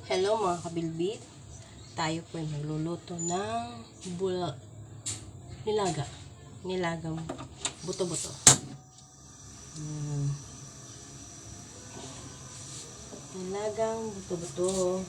Hello mga kabilbit, tayo po ay magluluto ng nilagang buto-buto. Nilagang buto-buto.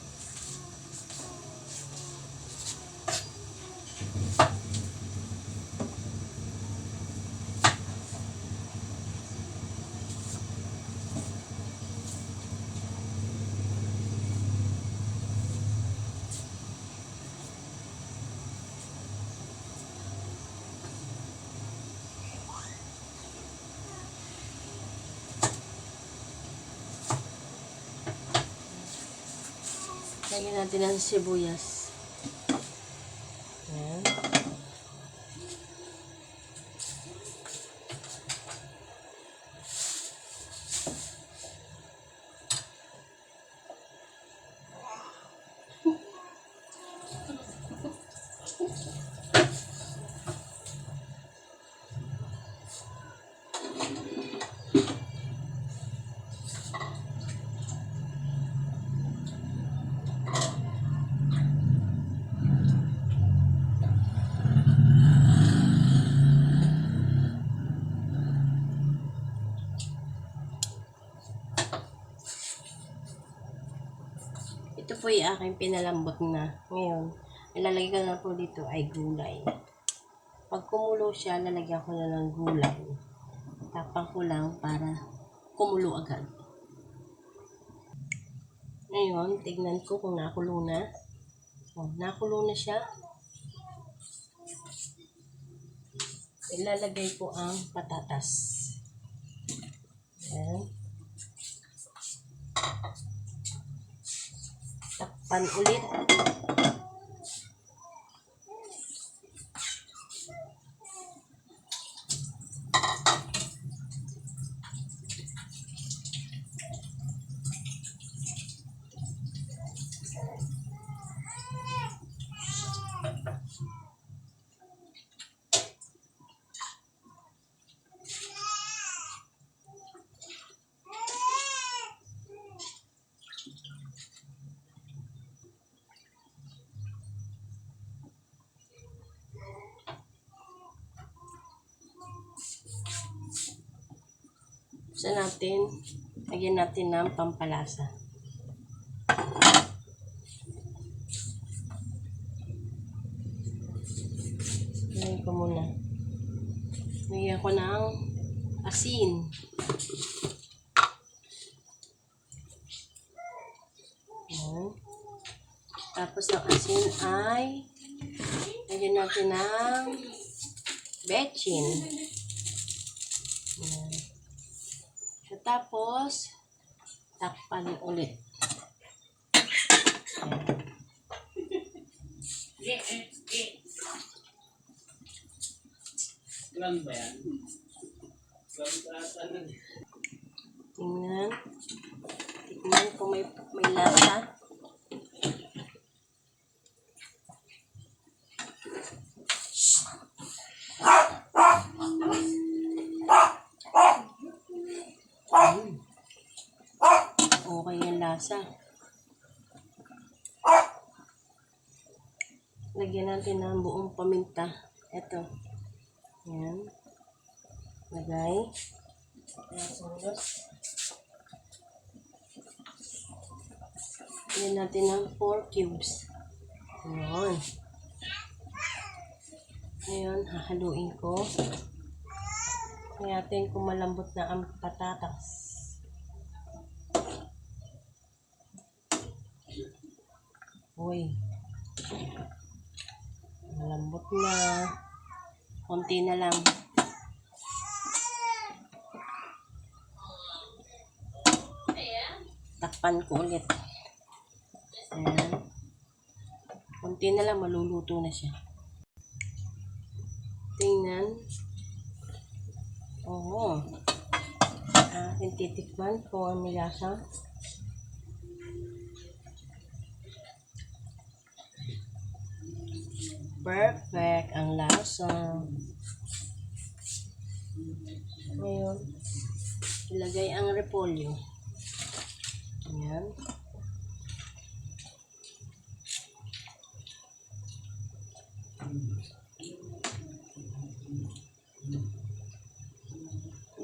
Lagyan natin ang sibuyas. Ayan. Ito po yung aking pinalambot na. Ngayon, ilalagay ko na po dito ay gulay. Pag kumulo siya, lalagyan ko na ng gulay. Tapang ko lang para kumulo agad. Ngayon, tignan ko kung nakulo na. Nakulo na siya. Ilalagay ko ang patatas. Ayan. Takpan ulit. Buksan natin, lagyan natin ng pampalasa. Lagyan ko muna. Lagyan ko ng asin. Ayan. Tapos ang asin ay lagyan natin ng bechin. Ayan. Tapos, takpan ulit. Ilan ba yan? Tingnan. Tingnan kung may lasa. Okay yung lasa. Lagyan natin ng buong paminta. Ito. Ayan. Lagay. Lagyan natin ng 4 cubes. Ayan. Ngayon, hahaluin ko. Tingnan natin kung malambot na ang patatas. Uy. Malambot na. Konti na lang. Takpan ko ulit. Ayan. Konti na lang, maluluto na siya. Tingnan. Oo. Aking titikman kung ano lasa. Perfect ang lasa. Ngayon, ilagay ang repolyo. Ayan.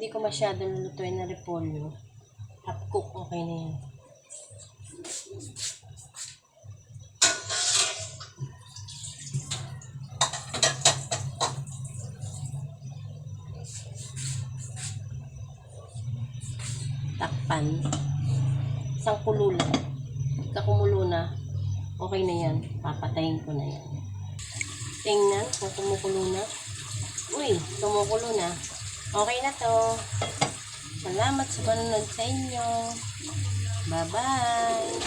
hindi ko masyadong lulutuin na repolyo. Half cook, okay na yan. Takpan. Isang kulo lang. Pagka kumulo na, okay na yan. Papatayin ko na yan. Tingnan kung kumukulo na. Uy, kumukulo na. Okay na to. Salamat sa panonood sa inyo. Bye-bye.